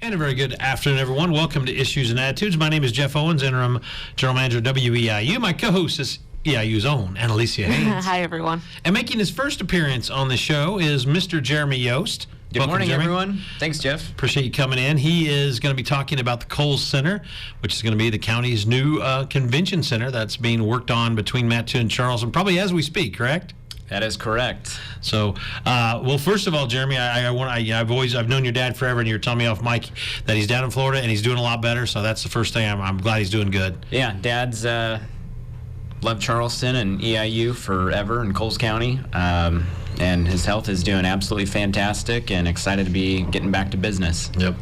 And a very good afternoon, everyone. Welcome to Issues and Attitudes. My name is Jeff Owens, Interim General Manager, WEIU. My co-host is EIU's own, Annalicia Haynes. Hi, everyone. And making his first appearance on the show is Mr. Jeremy Yost. Good Welcome, morning, Jeremy. everyone. Thanks, Jeff. Appreciate you coming in. He is going to be talking about the Kohl's Center, which is going to be the county's new convention center that's being worked on between Mattoon and Charleston, probably as we speak, correct? That is correct. So, well, first of all, Jeremy, I've known your dad forever, and you're telling me off mic that he's down in Florida and he's doing a lot better. So that's the first thing. I'm glad he's doing good. Yeah, Dad's loved Charleston and EIU forever in Coles County, and his health is doing absolutely fantastic, and excited to be getting back to business. Yep.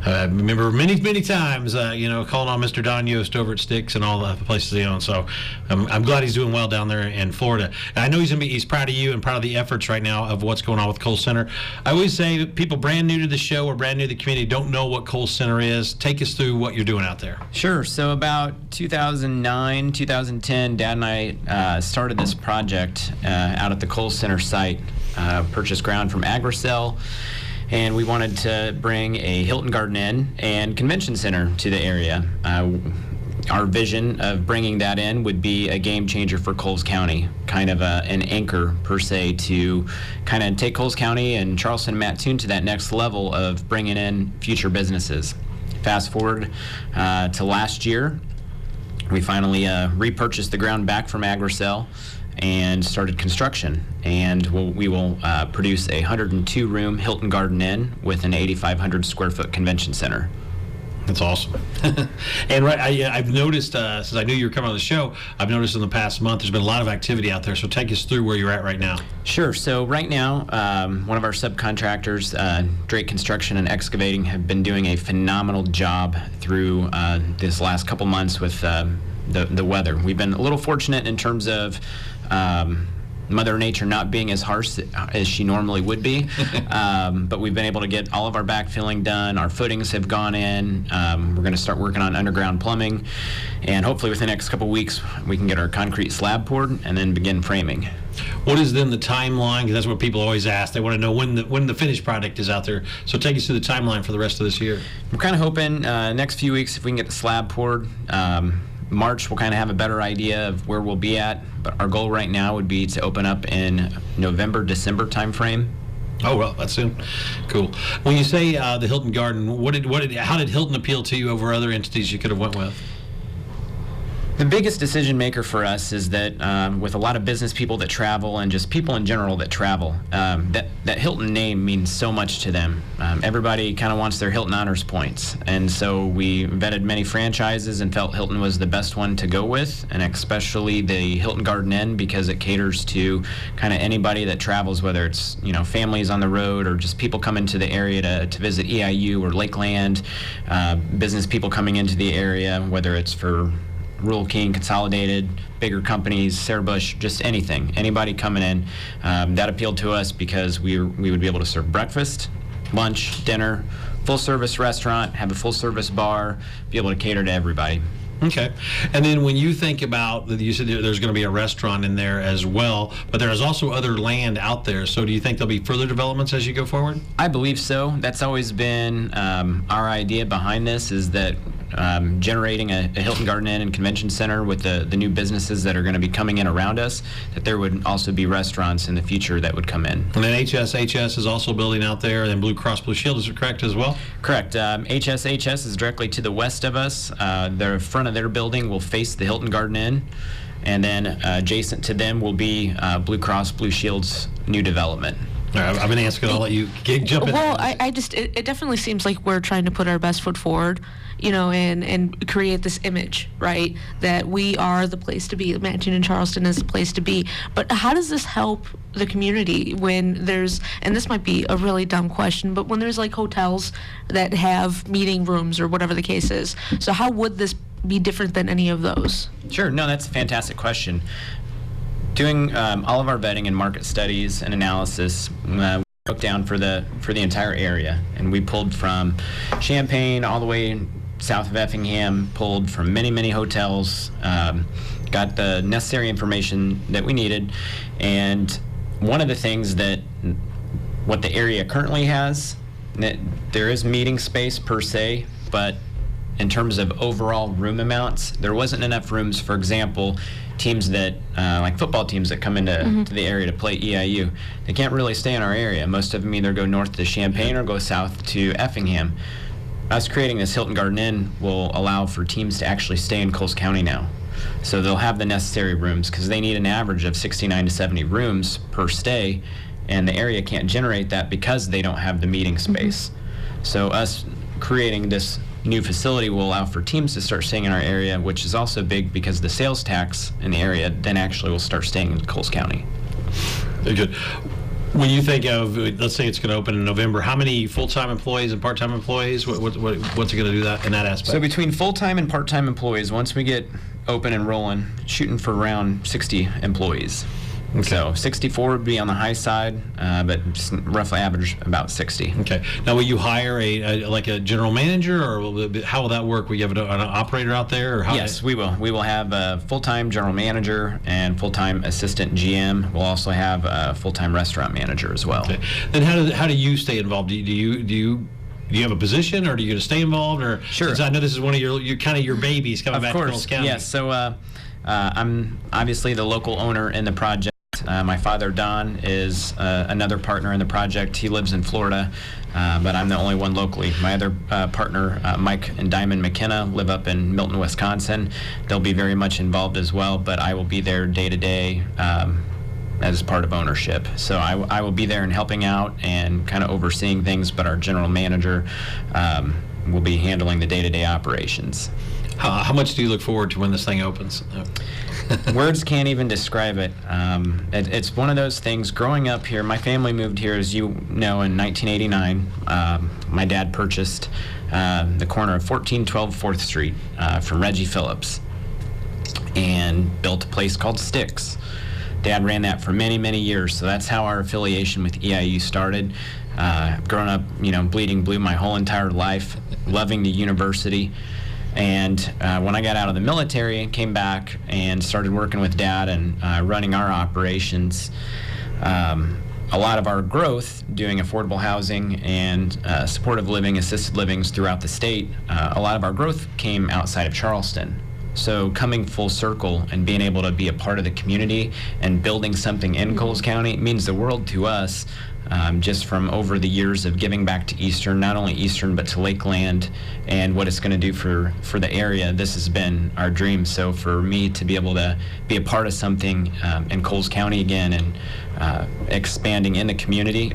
I remember many times, calling on Mr. Don Yost over at Sticks and all the places he owns. So I'm glad he's doing well down there in Florida. And I know he's proud of you and proud of the efforts right now of what's going on with Kohl's Center. I always say that people brand new to the show or brand new to the community don't know what Kohl's Center is. Take us through what you're doing out there. Sure. So about 2009, 2010, Dad and I started this project out at the Kohl's Center site. Purchased ground from Agricel, and we wanted to bring a Hilton Garden Inn and convention center to the area. Our vision of bringing that in would be a game changer for Coles County, kind of an anchor per se to kind of take Coles County and Charleston and Mattoon to that next level of bringing in future businesses. Fast forward to last year, we finally repurchased the ground back from Agricel and started construction, and we will produce a 102-room Hilton Garden Inn with an 8,500 square foot convention center. That's awesome. And I've noticed, since I knew you were coming on the show, I've noticed in the past month there's been a lot of activity out there. So take us through where you're at right now. Sure. So right now, one of our subcontractors, Drake Construction and Excavating, have been doing a phenomenal job through this last couple months with the weather. We've been a little fortunate in terms of Mother Nature not being as harsh as she normally would be, but we've been able to get all of our backfilling done. Our footings have gone in. We're going to start working on underground plumbing, and hopefully within the next couple weeks we can get our concrete slab poured and then begin framing. What is then the timeline? Because that's what people always ask. They want to know when the finished product is out there. So take us through the timeline for the rest of this year. We're kind of hoping next few weeks if we can get the slab poured. March, we'll kind of have a better idea of where we'll be at, but our goal right now would be to open up in November, December timeframe. Oh, well, that's soon. Cool. When you say the Hilton Garden, how did Hilton appeal to you over other entities you could have went with? The biggest decision maker for us is that with a lot of business people that travel and just people in general that travel, that Hilton name means so much to them. Everybody kind of wants their Hilton honors points, and so we vetted many franchises and felt Hilton was the best one to go with, and especially the Hilton Garden Inn because it caters to kind of anybody that travels, whether it's families on the road or just people coming to the area to visit EIU or Lakeland, business people coming into the area, whether it's for Rural King, Consolidated, bigger companies, Sarah Bush, just anybody coming in. That appealed to us because we would be able to serve breakfast, lunch, dinner, full service restaurant, have a full service bar, be able to cater to everybody. Okay. And then when you think about, you said there's going to be a restaurant in there as well, but there is also other land out there. So do you think there'll be further developments as you go forward? I believe so. That's always been our idea behind this, is that generating a Hilton Garden Inn and Convention Center with the new businesses that are going to be coming in around us, that there would also be restaurants in the future that would come in. And then HSHS is also building out there, and then Blue Cross Blue Shield, is it correct as well? Correct. HSHS is directly to the west of us. The front of their building will face the Hilton Garden Inn, and then adjacent to them will be Blue Cross Blue Shield's new development. All right, I've been asking, I'll let you jump in. Well, it definitely seems like we're trying to put our best foot forward, and create this image, right? That we are the place to be. Mattoon and Charleston is the place to be. But how does this help the community when there's, and this might be a really dumb question, but when there's like hotels that have meeting rooms or whatever the case is? So how would this be different than any of those? Sure. No, that's a fantastic question. Doing all of our vetting and market studies and analysis, we broke down for the entire area, and we pulled from Champaign all the way south of Effingham, pulled from many hotels, got the necessary information that we needed, and one of the things that what the area currently has There is meeting space per se, but in terms of overall room amounts, there wasn't enough rooms. For example, teams that, like football teams that come into to the area to play EIU, they can't really stay in our area. Most of them either go north to Champaign or go south to Effingham. Us creating this Hilton Garden Inn will allow for teams to actually stay in Coles County now. So they'll have the necessary rooms because they need an average of 69 to 70 rooms per stay, and the area can't generate that because they don't have the meeting space. So us creating this new facility will allow for teams to start staying in our area, which is also big because the sales tax in the area then actually will start staying in Coles County. Very good. When you think of, let's say it's going to open in November, how many full-time employees and part-time employees? What's it going to do that in that aspect? So between full-time and part-time employees, once we get open and rolling, shooting for around 60 employees. Okay. So 64 would be on the high side, but just roughly average about 60. Okay. Now, will you hire like a general manager, or how will that work? Will you have an operator out there? Or how Yes, we will. We will have a full-time general manager and full-time assistant GM. We'll also have a full-time restaurant manager as well. Okay. Then how do you stay involved? Do you have a position, or do you going to stay involved? Or Sure. Since I know this is one of your kind of your babies coming back to Coles County. Yes. So I'm obviously the local owner in the project. My father, Don, is another partner in the project. He lives in Florida, but I'm the only one locally. My other partner, Mike and Diamond McKenna, live up in Milton, Wisconsin. They'll be very much involved as well, but I will be there day to day as part of ownership. So I will be there and helping out and kind of overseeing things, but our general manager will be handling the day-to-day operations. How much do you look forward to when this thing opens? Words can't even describe it. It's one of those things. Growing up here, my family moved here, as you know, in 1989. My dad purchased the corner of 1412 4th Street from Reggie Phillips and built a place called Sticks. Dad ran that for many, many years, so that's how our affiliation with EIU started. Growing up, bleeding blue my whole entire life, loving the university. And when I got out of the military and came back and started working with Dad and running our operations, a lot of our growth doing affordable housing and supportive living, assisted livings throughout the state, a lot of our growth came outside of Charleston. So coming full circle and being able to be a part of the community and building something in Coles County means the world to us. Just from over the years of giving back to Eastern, not only Eastern, but to Lakeland, and what it's going to do for the area. This has been our dream. So for me to be able to be a part of something in Coles County again and expanding in the community,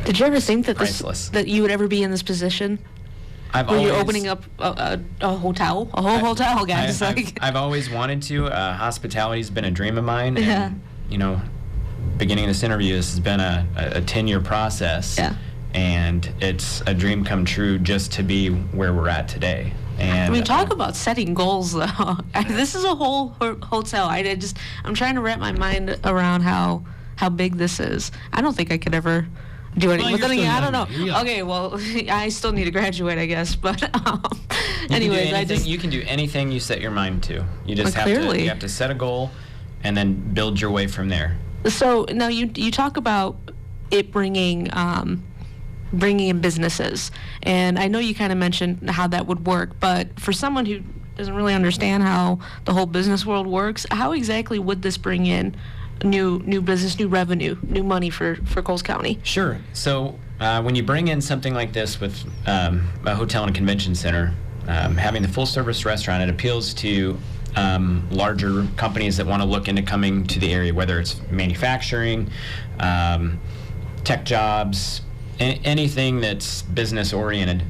Did you ever think that priceless. that you would ever be in this position? Where you're opening up a hotel, a whole hotel, guys. I've always wanted to. Hospitality's been a dream of mine. Yeah. And, beginning of this interview, this has been a 10-year process. Yeah. And it's a dream come true just to be where we're at today. And talk about setting goals, though. This is a whole hotel. I'm trying to wrap my mind around how big this is. I don't think I could ever do anything. But then again, I don't know. Okay, well, I still need to graduate, I guess. But anyways, you can do anything you set your mind to. You just clearly. You have to set a goal and then build your way from there. So now you talk about it bringing in businesses, and I know you kind of mentioned how that would work, but for someone who doesn't really understand how the whole business world works, how exactly would this bring in new business, new revenue, new money for Coles County? Sure. So when you bring in something like this with a hotel and a convention center, having the full service restaurant, it appeals to larger companies that want to look into coming to the area, whether it's manufacturing, tech jobs, anything that's business oriented.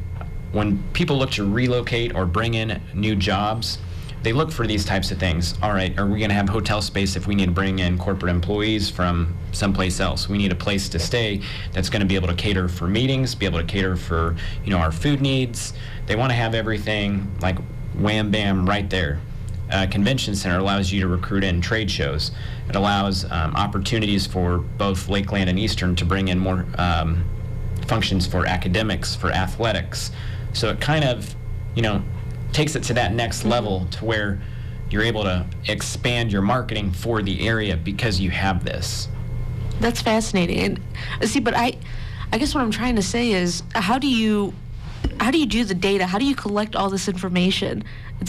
When people look to relocate or bring in new jobs, they look for these types of things. All right, are we going to have hotel space if we need to bring in corporate employees from someplace else? We need a place to stay that's going to be able to cater for meetings, be able to cater for our food needs. They want to have everything like wham bam right there. Convention center allows you to recruit in trade shows. It allows opportunities for both Lakeland and Eastern to bring in more functions for academics, for athletics. So it kind of, takes it to that next level to where you're able to expand your marketing for the area because you have this. That's fascinating. And see, but I guess what I'm trying to say is, how do you do the data? How do you collect all this information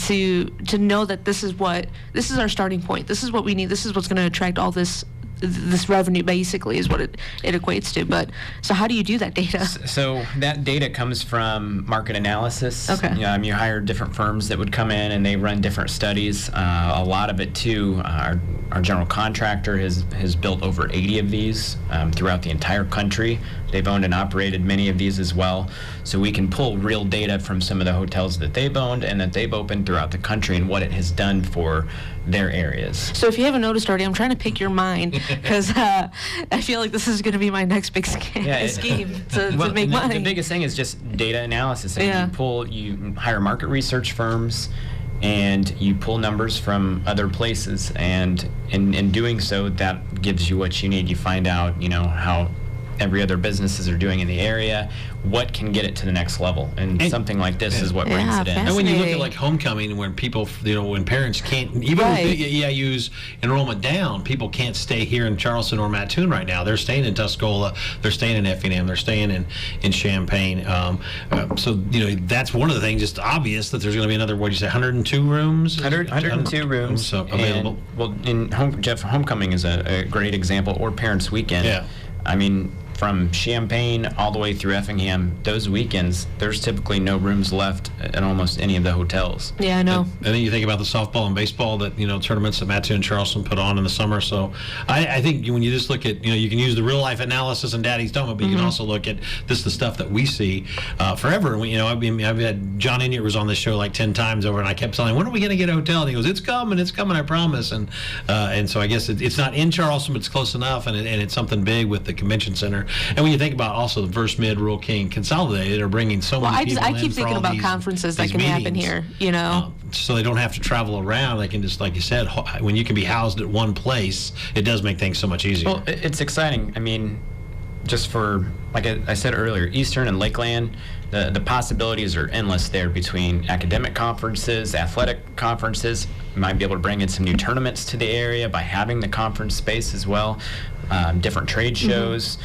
to know that this is our starting point? This is what we need. This is what's going to attract all this revenue, basically, is what it equates to. But so how do you do that data? So that data comes from market analysis. Okay. You hire different firms that would come in and they run different studies. A lot of it too, our general contractor has built over 80 of these throughout the entire country. They've owned and operated many of these as well. So we can pull real data from some of the hotels that they've owned and that they've opened throughout the country and what it has done for their areas. So if you haven't noticed already, I'm trying to pick your mind because I feel like this is going to be my next big scheme to make money. The biggest thing is just data analysis. And you hire market research firms, and you pull numbers from other places, and in doing so, that gives you what you need. You find out, how every other businesses are doing in the area, what can get it to the next level, and something like this is what brings it in. And when you look at like homecoming, when people, when parents can't, even with EIU's enrollment down, people can't stay here in Charleston or Mattoon right now. They're staying in Tuscola, they're staying in Effingham, they're staying in Champaign. So that's one of the things. Just obvious that there's going to be another, 102 rooms? 102 rooms available. Homecoming is a great example, or Parents Weekend. Yeah. I mean, from Champaign all the way through Effingham, those weekends, there's typically no rooms left at almost any of the hotels. Yeah, I know. And then you think about the softball and baseball that, tournaments that Mattoon and Charleston put on in the summer. So I think when you just look at, you can use the real life analysis and Daddy's done it, but you can also look at the stuff that we see forever. And I've had John Inyart was on this show like 10 times over, and I kept telling him, when are we going to get a hotel? And he goes, it's coming, I promise. And so I guess it's not in Charleston, but it's close enough, and it's something big with the convention center. And when you think about also the First Mid, Rural King, Consolidated are bringing so many people in. I keep thinking about conferences that can happen here, so they don't have to travel around. They can just, like you said, when you can be housed at one place, it does make things so much easier. Well, it's exciting. I mean, just for, like I said earlier, Eastern and Lakeland, the possibilities are endless there between academic conferences, athletic conferences. You might be able to bring in some new tournaments to the area by having the conference space as well, different trade shows.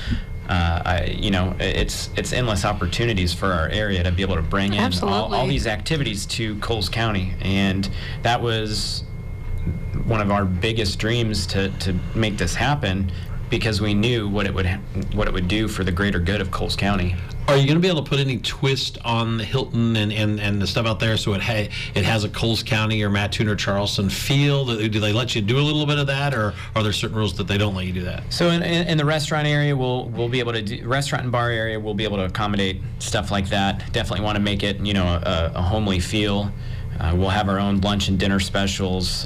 It's endless opportunities for our area to be able to bring in all these activities to Coles County, and that was one of our biggest dreams to make this happen, because we knew what it would do for the greater good of Coles County. Are you going to be able to put any twist on the Hilton and the stuff out there so it has a Coles County or Mattoon or Charleston feel? Do they let you do a little bit of that, or are there certain rules that they don't let you do that? So in the restaurant area, we'll be able to do, restaurant and bar area, we'll be able to accommodate stuff like that. Definitely want to make it a homely feel. We'll have our own lunch and dinner specials.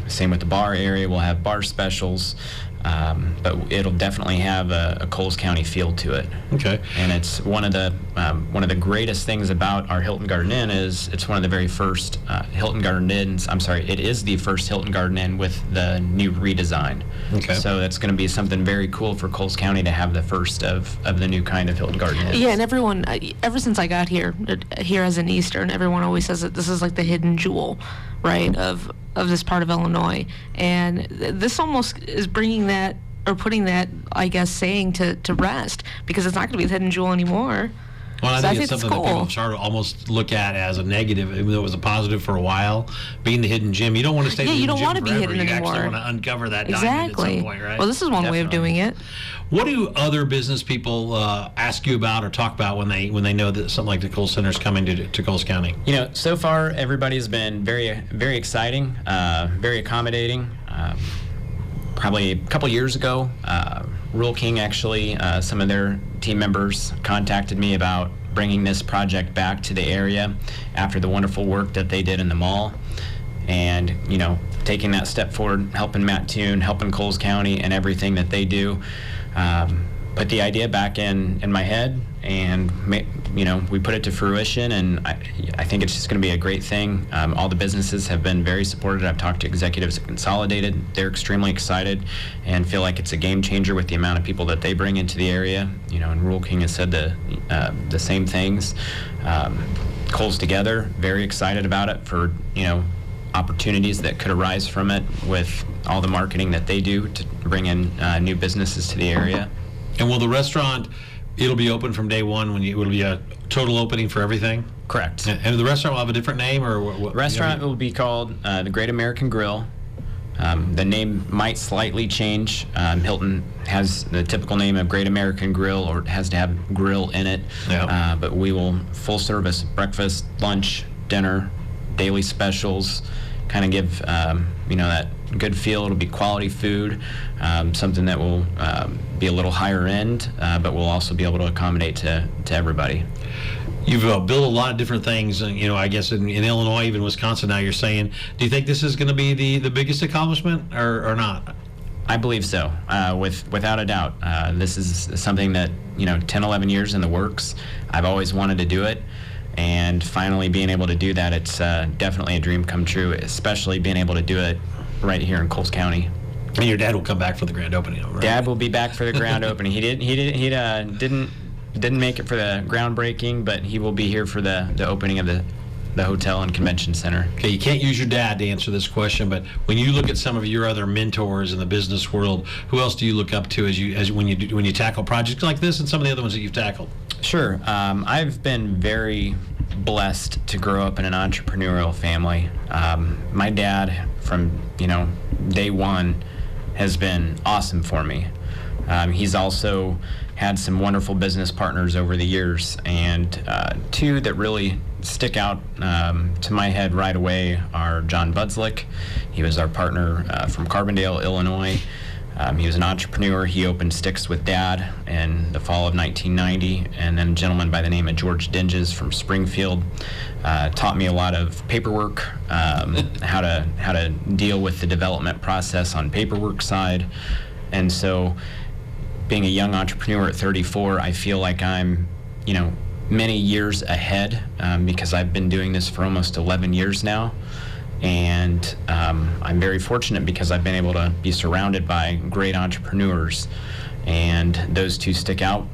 Same with the bar area, we'll have bar specials. But it'll definitely have a Coles County feel to it. Okay. And it's one of the greatest things about our Hilton Garden Inn is it's one of the very first Hilton Garden Inns. I'm sorry, it is the first Hilton Garden Inn with the new redesign. Okay. So that's going to be something very cool for Coles County to have the first of the new kind of Hilton Garden Inns. Yeah, and everyone, ever since I got here as an Eastern, everyone always says that this is like the hidden jewel, right, of this part of Illinois. And this almost is bringing that, or putting that, I guess, saying to rest, because it's not going to be the hidden jewel anymore. Well, I think it's something that people start to almost look at as a negative, even though it was a positive for a while. Being the hidden gem, you don't want to stay. You don't want to be hidden anymore. You actually want to uncover that diamond at some point, right? Well, this is one way of doing it. What do other business people ask you about or talk about when they know that something like the Coles Center is coming to Coles County? So far everybody's been very, very exciting, very accommodating. Probably a couple years ago, Rural King actually, some of their team members contacted me about bringing this project back to the area after the wonderful work that they did in the mall, and taking that step forward, helping Mattoon, helping Coles County and everything that they do. Put the idea back in my head, and we put it to fruition, and I think it's just going to be a great thing. All the businesses have been very supportive. I've talked to executives at Consolidated. They're extremely excited and feel like it's a game changer with the amount of people that they bring into the area. And Rural King has said the same things. Coles Together, very excited about it for opportunities that could arise from it with all the marketing that they do to bring in new businesses to the area. And will the restaurant It'll be open from day one it'll be a total opening for everything? Correct. And the restaurant will have a different name, or what? Restaurant will be called the Great American Grill. The name might slightly change. Hilton has the typical name of Great American Grill, or it has to have grill in it. Yeah. But we will full service breakfast, lunch, dinner, daily specials, kind of give that good feel. It'll be quality food, something that will be a little higher end, but we'll also be able to accommodate to everybody. You've built a lot of different things, I guess in Illinois, even Wisconsin now you're saying. Do you think this is going to be the biggest accomplishment or not? I believe so, without a doubt. This is something that, 10, 11 years in the works. I've always wanted to do it, and finally being able to do that, it's definitely a dream come true, especially being able to do it right here in Coles County. And your dad will come back for the grand opening, right? Dad will be back for the grand opening. He didn't make it for the groundbreaking, but he will be here for the opening of the hotel and convention center. Okay, you can't use your dad to answer this question, but when you look at some of your other mentors in the business world, who else do you look up to when you tackle projects like this and some of the other ones that you've tackled? Sure. I've been very blessed to grow up in an entrepreneurial family. My dad, from day one, has been awesome for me. He's also had some wonderful business partners over the years, and two that really stick out to my head right away are John Budslick. He was our partner from Carbondale, Illinois. He was an entrepreneur. He opened Sticks with Dad in the fall of 1990, and then a gentleman by the name of George Dinges from Springfield taught me a lot of paperwork, how to deal with the development process on paperwork side. And so, being a young entrepreneur at 34, I feel like I'm, many years ahead because I've been doing this for almost 11 years now. And I'm very fortunate because I've been able to be surrounded by great entrepreneurs. And those two stick out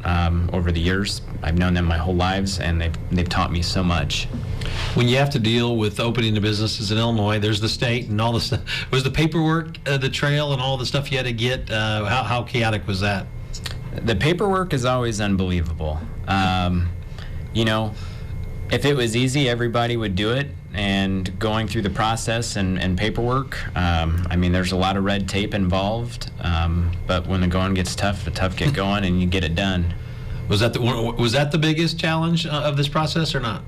over the years. I've known them my whole lives, and they've taught me so much. When you have to deal with opening the businesses in Illinois, there's the state and all the stuff. Was the paperwork, the trail, and all the stuff you had to get, how chaotic was that? The paperwork is always unbelievable. If it was easy, everybody would do it. And going through the process and paperwork, there's a lot of red tape involved. But when the going gets tough, the tough get going, and you get it done. Was that the biggest challenge of this process or not?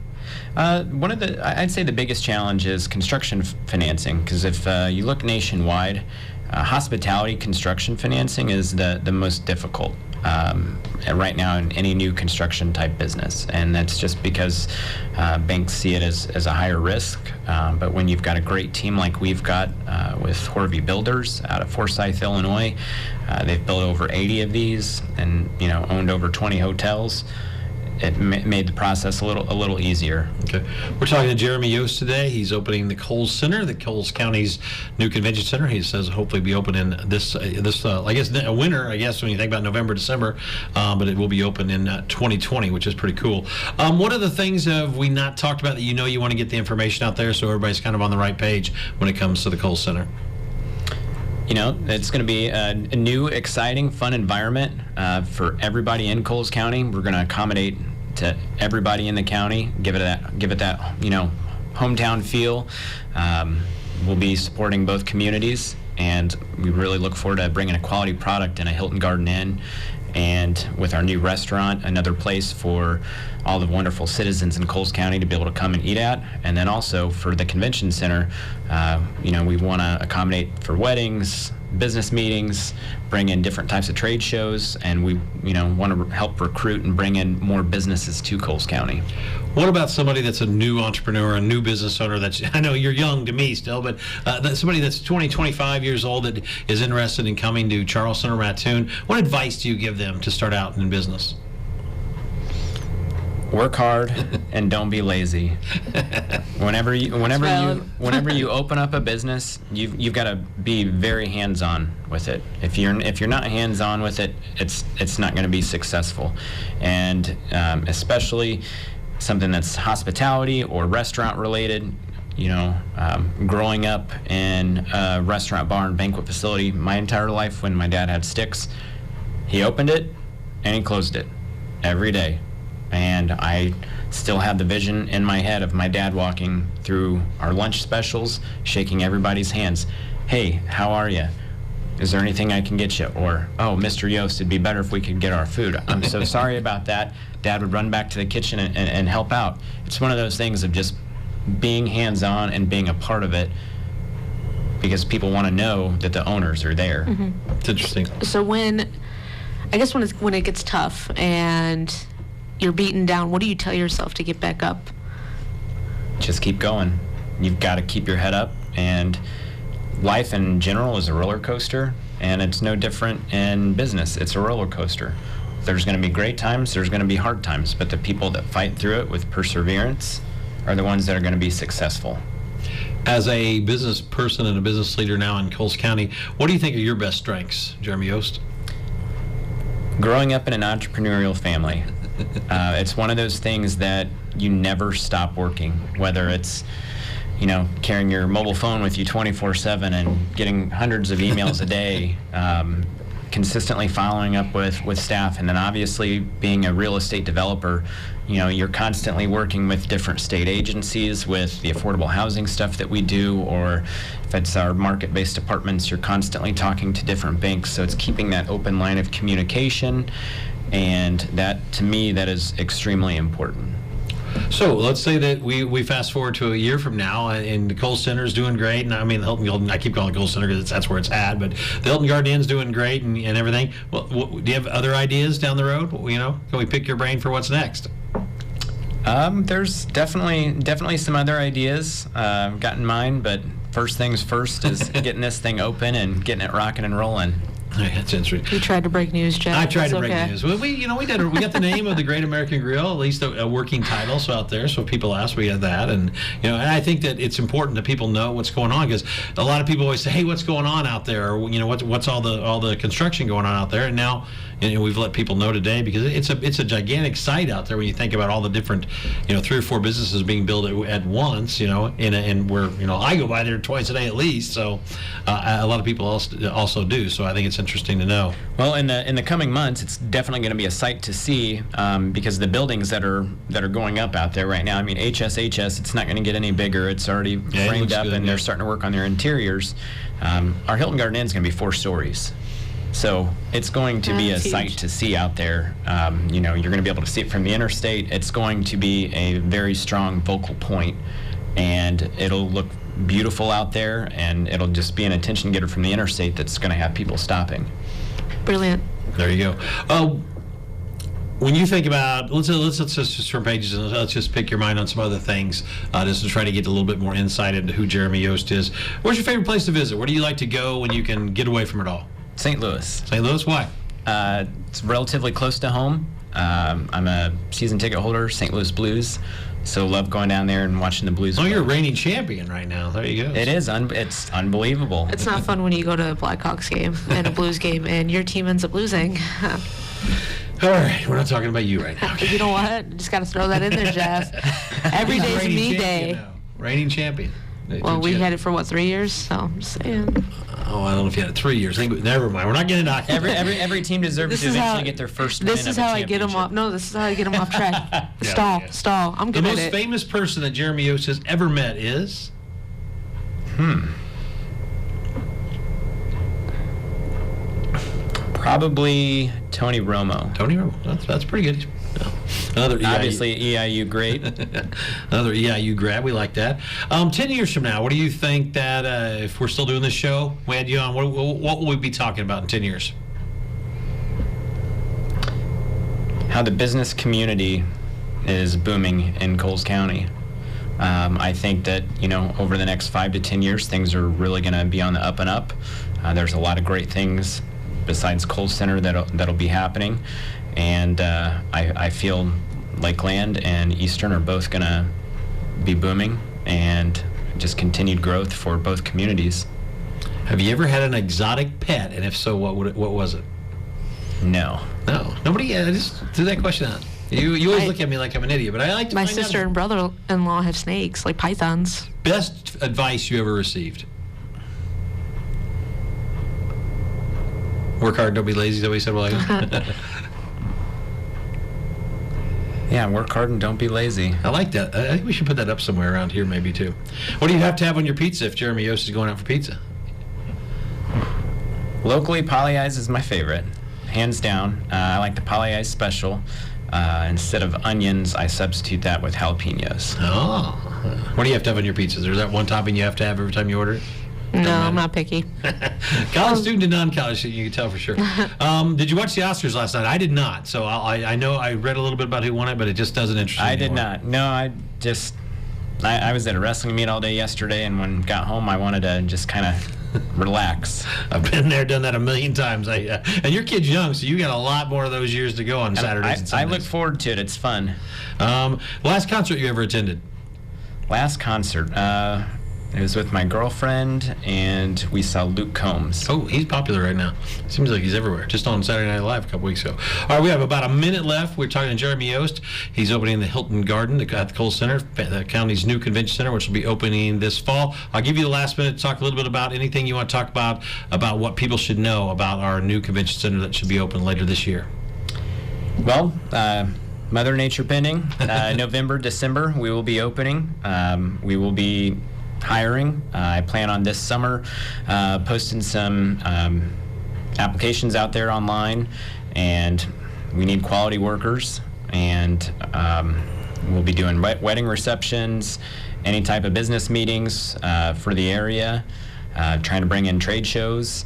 I'd say the biggest challenge is construction financing, because if you look nationwide, hospitality construction financing is the most difficult right now in any new construction type business, and that's just because banks see it as a higher risk. But when you've got a great team like we've got with Horvey Builders out of Forsyth, Illinois, they've built over 80 of these and owned over 20 hotels. It made the process a little easier. Okay, we're talking to Jeremy Yost today. He's opening the Coles Center, the Coles County's new convention center. He says hopefully be open in this I guess a winter. I guess when you think about November, December, but it will be open in 2020, which is pretty cool. What other things have we not talked about that you want to get the information out there so everybody's kind of on the right page when it comes to the Coles Center? It's going to be a new, exciting, fun environment for everybody in Coles County. We're going to accommodate to everybody in the county, give it that hometown feel. We'll be supporting both communities, and we really look forward to bringing a quality product in a Hilton Garden Inn, and with our new restaurant, another place for all the wonderful citizens in Coles County to be able to come and eat at. And then also for the convention center, we want to accommodate for weddings, business meetings, bring in different types of trade shows, and we want to help recruit and bring in more businesses to Coles County. What about somebody that's a new entrepreneur, a new business owner I know you're young to me still, but somebody that's 20, 25 years old that is interested in coming to Charleston or Mattoon, what advice do you give them to start out in business? Work hard and don't be lazy. Whenever you open up a business, you've got to be very hands-on with it. If you're not hands-on with it, it's not going to be successful. And especially something that's hospitality or restaurant related. Growing up in a restaurant, bar, and banquet facility my entire life, when my dad had Sticks, he opened it and he closed it. every day. And I still have the vision in my head of my dad walking through our lunch specials, shaking everybody's hands. Hey, how are you? Is there anything I can get you? Or, oh, Mr. Yost, it'd be better if we could get our food. I'm so sorry about that. Dad would run back to the kitchen and help out. It's one of those things of just being hands-on and being a part of it, because people want to know that the owners are there. It's interesting. So when it gets tough and you're beaten down, what do you tell yourself to get back up? Just keep going. You've got to keep your head up, and life in general is a roller coaster, and it's no different in business. It's a roller coaster. There's going to be great times, there's going to be hard times, but the people that fight through it with perseverance are the ones that are going to be successful. As a business person and a business leader now in Coles County, what do you think are your best strengths, Jeremy Yost? Growing up in an entrepreneurial family, it's one of those things that you never stop working, whether it's carrying your mobile phone with you 24/7 and getting hundreds of emails a day, consistently following up with staff, and then obviously being a real estate developer, you're constantly working with different state agencies with the affordable housing stuff that we do, or if it's our market-based apartments, you're constantly talking to different banks. So it's keeping that open line of communication, and that, to me, that is extremely important. So let's say that we fast forward to a year from now, and the Kohl's Center is doing great. And I mean, the Hilton Garden, I keep calling it Kohl's Center because that's where it's at, but the Hilton Garden Inn's doing great and everything. Well, do you have other ideas down the road? Can we pick your brain for what's next? There's definitely some other ideas I've got in mind, but first things first is getting this thing open and getting it rocking and rolling. That's interesting. You tried to break news, Jeff. I tried It's to break okay. news. Well, we got the name of the Great American Grill, at least a working title, so out there. So people ask, we got that, and and I think that it's important that people know what's going on, because a lot of people always say, "Hey, what's going on out there?" Or what's all the construction going on out there? And now, we've let people know today, because it's a gigantic site out there when you think about all the different 3 or 4 businesses being built at once. And where I go by there twice a day at least. So a lot of people also do. So I think it's interesting to know. Well, in the coming months, it's definitely going to be a sight to see, because the buildings that are going up out there right now. I mean, HSHS, it's not going to get any bigger. It's already framed up, and they're starting to work on their interiors. Our Hilton Garden Inn is going to be 4 stories. So it's going to be a sight to see out there. You're going to be able to see it from the interstate. It's going to be a very strong focal point, and it'll look beautiful out there, and it'll just be an attention getter from the interstate that's going to have people stopping. Brilliant. There you go. When you think about, let's just turn pages and let's just pick your mind on some other things, just to try to get a little bit more insight into who Jeremy Yost is. Where's your favorite place to visit? Where do you like to go when you can get away from it all? St. Louis. St. Louis, why? It's relatively close to home. I'm a season ticket holder, St. Louis Blues, so love going down there and watching the Blues. Oh, you're a reigning champion right now. There you go. It is. It's unbelievable. It's not fun when you go to a Blackhawks game and a Blues game and your team ends up losing. All right, we're not talking about you right now. You know what? Just got to throw that in there, Jeff. Every He's a day's reigning me champion day. now. Reigning champion. Well, we had it for 3 years, so I'm just saying. Oh, I don't know if you had it 3 years. Never mind. We're not getting into Every team deserves to eventually get their first win. This is how I get them off. No, this is how I get them off track. Stall. I'm good the at most it. famous person that Jeremy Yost has ever met is? Probably Tony Romo. Tony Romo. That's pretty good. Another Obviously EIU great. Another EIU grad. We like that. 10 years from now, what do you think that if we're still doing this show, we had you on, what will we be talking about in 10 years? How the business community is booming in Coles County. I think that, over the next 5 to 10 years, things are really going to be on the up and up. There's a lot of great things besides Kohl's Center that'll be happening. And I feel Lakeland and Eastern are both going to be booming, and just continued growth for both communities. Have you ever had an exotic pet? And if so, what was it? No. Nobody just threw that question out. You always look at me like I'm an idiot, but I like to My find out. sister and brother-in-law have snakes, like pythons. Best advice you ever received? Work hard, don't be lazy. Is that what you said? Yeah, work hard and don't be lazy. I like that. I think we should put that up somewhere around here maybe too. What do you have to have on your pizza if Jeremy Yost is going out for pizza? Locally, Polly Eyes is my favorite, hands down. I like the Polly Eyes special. Instead of onions, I substitute that with jalapenos. Oh. What do you have to have on your pizzas? Is that one topping you have to have every time you order it? No, I'm not picky. College student and non-college student, you can tell for sure. Did you watch the Oscars last night? I did not. So I know I read a little bit about who won it, but it just doesn't interest me I did anymore. not. No, I was at a wrestling meet all day yesterday, and when I got home, I wanted to just kind of relax. I've been there, done that a million times. And your kid's young, so you got a lot more of those years to go on Saturdays and I Sundays. look forward to it. It's fun. Last concert you ever attended? Last concert, it was with my girlfriend, and we saw Luke Combs. Oh, he's popular right now. Seems like he's everywhere. Just on Saturday Night Live a couple weeks ago. All right, we have about a minute left. We're talking to Jeremy Yost. He's opening the Hilton Garden at the Kohl Center, the county's new convention center, which will be opening this fall. I'll give you the last minute to talk a little bit about anything you want to talk about what people should know about our new convention center that should be open later this year. Well, Mother Nature pending, November, December, we will be opening. We will be hiring. I plan on this summer posting some applications out there online, and we need quality workers, and we'll be doing wedding receptions, any type of business meetings for the area, trying to bring in trade shows,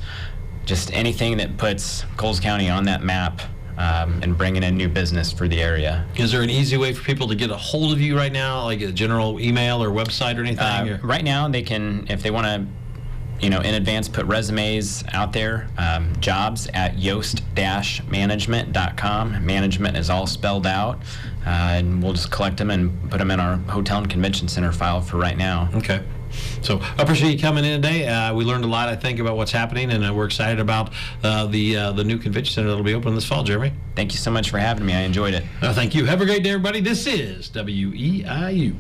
just anything that puts Coles County on that map. And bringing in new business for the area. Is there an easy way for people to get a hold of you right now, like a general email or website or anything? Right now, they can, if they want to, in advance, put resumes out there. Jobs at yost-management.com. Management is all spelled out, and we'll just collect them and put them in our hotel and convention center file for right now. Okay. So I appreciate you coming in today. We learned a lot, I think, about what's happening, and we're excited about the new convention center that'll be open this fall, Jeremy. Thank you so much for having me. I enjoyed it. Thank you. Have a great day, everybody. This is WEIU.